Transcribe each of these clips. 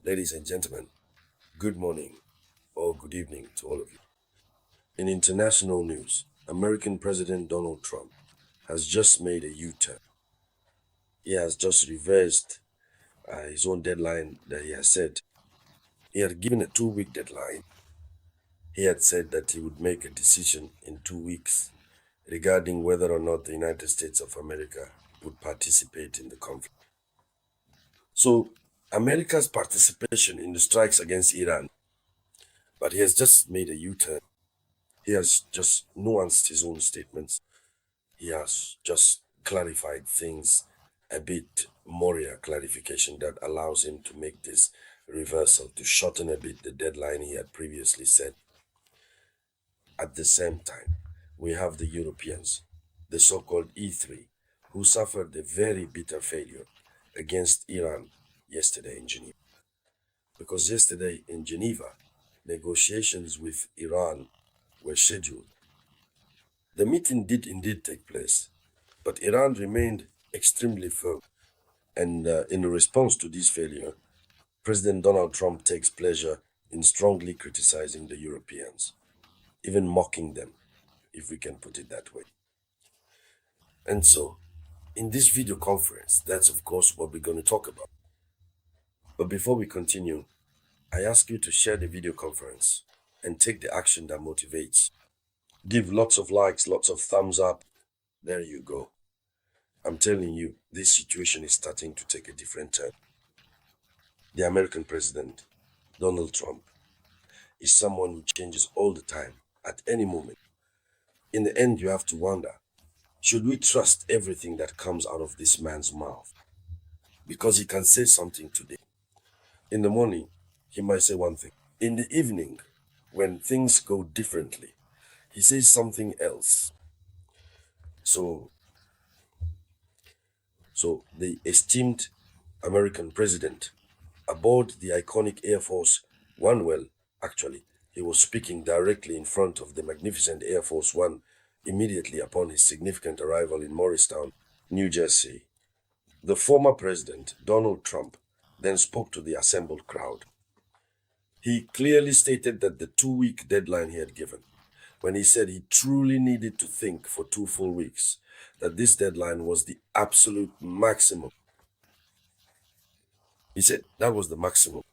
Ladies and gentlemen, good morning or good evening to all of you. In international news, American President Donald Trump has just made a U-turn. He has just reversed his own deadline that he has set. He had given a 2-week deadline. He had said that he would make a decision in 2 weeks regarding whether or not the United States of America would participate in the conflict. So, America's participation in the strikes against Iran, but he has just made a U-turn. He has just nuanced his own statements. He has just clarified things a bit more clarification that allows him to make this reversal, to shorten a bit the deadline he had previously set. At the same time, we have the Europeans, the so-called E3, who suffered a very bitter failure against Iran yesterday in Geneva. Because yesterday in Geneva, negotiations with Iran were scheduled. The meeting did indeed take place, but Iran remained extremely firm. And in response to this failure, President Donald Trump takes pleasure in strongly criticizing the Europeans, even mocking them, if we can put it that way. And so, in this video conference, that's of course what we're going to talk about. But before we continue, I ask you to share the video conference and take the action that motivates. Give lots of likes, lots of thumbs up. There you go. I'm telling you, this situation is starting to take a different turn. The American president, Donald Trump, is someone who changes all the time, at any moment. In the end, you have to wonder, should we trust everything that comes out of this man's mouth? Because he can say something today. In the morning, he might say one thing. In the evening, when things go differently, he says something else. So the esteemed American president, aboard the iconic Air Force One, actually, he was speaking directly in front of the magnificent Air Force One immediately upon his significant arrival in Morristown, New Jersey. The former president, Donald Trump, then spoke to the assembled crowd. He clearly stated that the 2-week deadline he had given, when he said he truly needed to think for 2 full weeks, that this deadline was the absolute maximum. He said that was the maximum.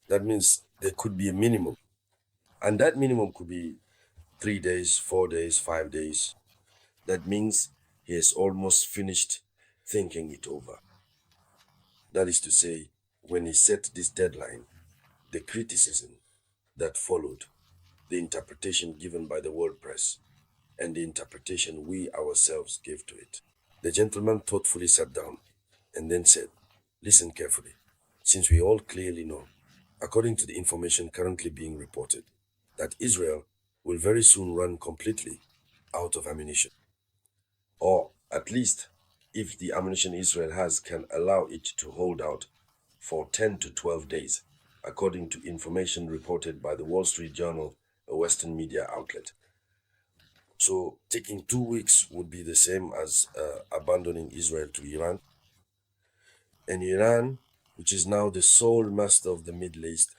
That means there could be a minimum. And that minimum could be 3 days, 4 days, 5 days. That means he has almost finished thinking it over. That is to say, when he set this deadline, the criticism that followed, the interpretation given by the world press, and the interpretation we ourselves gave to it. The gentleman thoughtfully sat down and then said, listen carefully, since we all clearly know, according to the information currently being reported, that Israel will very soon run completely out of ammunition. Or at least, if the ammunition Israel has can allow it to hold out for 10 to 12 days, according to information reported by the Wall Street Journal, a Western media outlet. So taking 2 weeks would be the same as abandoning Israel to Iran. And Iran, which is now the sole master of the Middle East,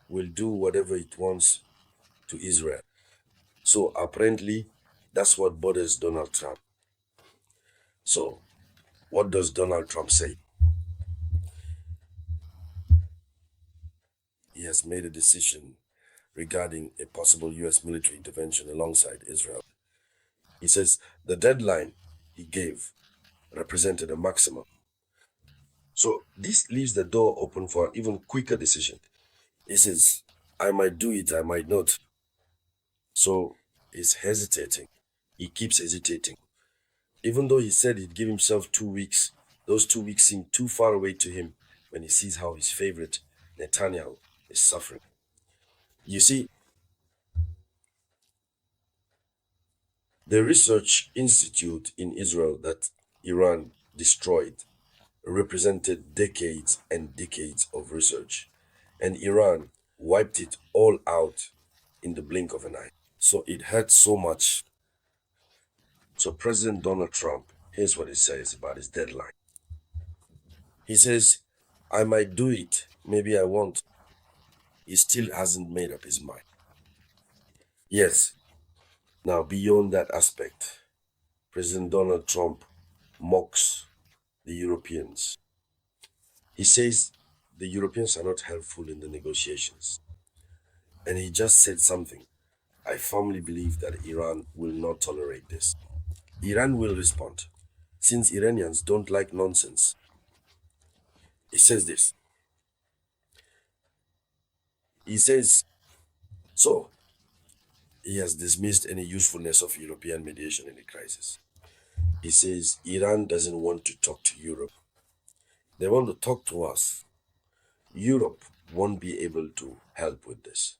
will do whatever it wants to Israel. So apparently, that's what bothers Donald Trump. So, what does Donald Trump say? He has made a decision regarding a possible U.S. military intervention alongside Israel. He says the deadline he gave represented a maximum. So this leaves the door open for an even quicker decision. He says, I might do it, I might not. So he's hesitating. He keeps hesitating. Even though he said he'd give himself 2 weeks, those 2 weeks seem too far away to him when he sees how his favorite, Netanyahu, is suffering. You see, the research institute in Israel that Iran destroyed represented decades and decades of research, and Iran wiped it all out in the blink of an eye. So it hurt so much. So President Donald Trump, here's what he says about his deadline. He says, I might do it, maybe I won't. He still hasn't made up his mind. Yes, now beyond that aspect, President Donald Trump mocks the Europeans. He says the Europeans are not helpful in the negotiations. And he just said something. I firmly believe that Iran will not tolerate this. Iran will respond, since Iranians don't like nonsense. He says this. He says, so he has dismissed any usefulness of European mediation in the crisis. He says Iran doesn't want to talk to Europe. They want to talk to us. Europe won't be able to help with this.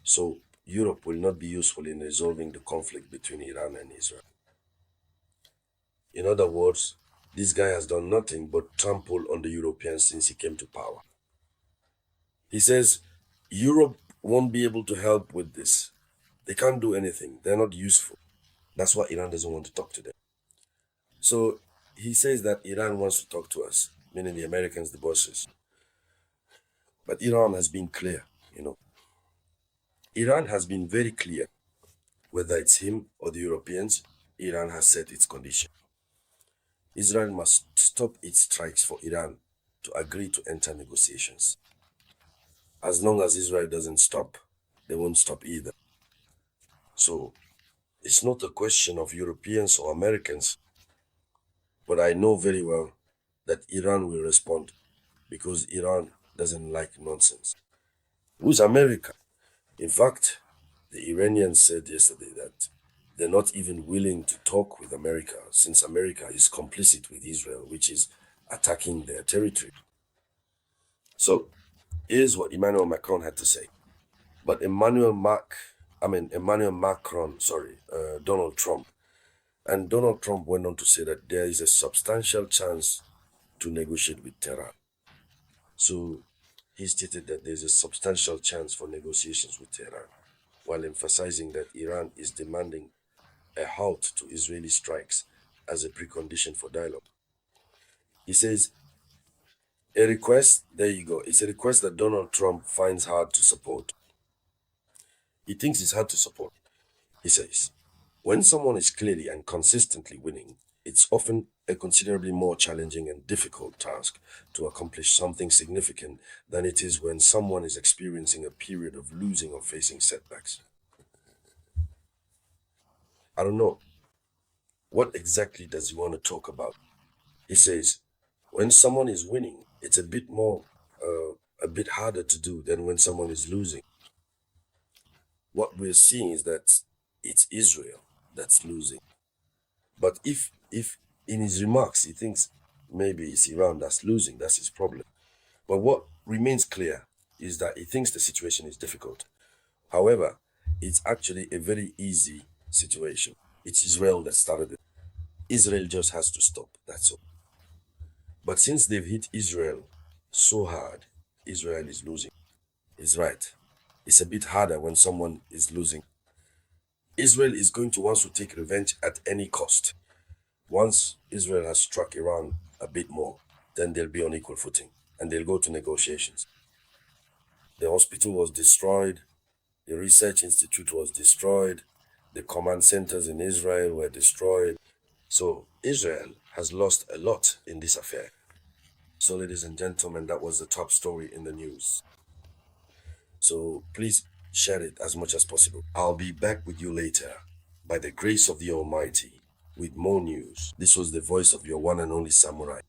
So Europe will not be useful in resolving the conflict between Iran and Israel. In other words, this guy has done nothing but trample on the Europeans since he came to power. He says Europe won't be able to help with this. They can't do anything. They're not useful. That's why Iran doesn't want to talk to them. So he says that Iran wants to talk to us, meaning the Americans, the bosses. But Iran has been clear, Iran has been very clear. Whether it's him or the Europeans, Iran has set its condition. Israel must stop its strikes for Iran to agree to enter negotiations. As long as Israel doesn't stop, they won't stop either. So it's not a question of Europeans or Americans, but I know very well that Iran will respond because Iran doesn't like nonsense. Who's America? In fact, the Iranians said yesterday that they're not even willing to talk with America since America is complicit with Israel, which is attacking their territory. So here's what Emmanuel Macron had to say. But Donald Trump. And Donald Trump went on to say that there is a substantial chance to negotiate with Tehran. So he stated that there's a substantial chance for negotiations with Tehran, while emphasizing that Iran is demanding a halt to Israeli strikes as a precondition for dialogue. He says, there you go, it's a request that Donald Trump finds hard to support. He thinks it's hard to support. He says, when someone is clearly and consistently winning, it's often a considerably more challenging and difficult task to accomplish something significant than it is when someone is experiencing a period of losing or facing setbacks. I don't know. What exactly does he want to talk about? He says, when someone is winning, it's a bit harder to do than when someone is losing. What we're seeing is that it's Israel that's losing. But if in his remarks he thinks maybe it's Iran that's losing, that's his problem. But what remains clear is that he thinks the situation is difficult. However, it's actually a very easy situation. It's Israel that started it. Israel just has to stop, that's all. But since they've hit Israel so hard, Israel is losing. He's right. It's a bit harder when someone is losing. Israel is going to want to take revenge at any cost. Once Israel has struck Iran a bit more, then they'll be on equal footing and they'll go to negotiations. The hospital was destroyed, the research institute was destroyed, the command centers in Israel were destroyed. So Israel has lost a lot in this affair. So ladies and gentlemen, that was the top story in the news. So please share it as much as possible. I'll be back with you later, by the grace of the Almighty, with more news. This was the voice of your one and only Samurai.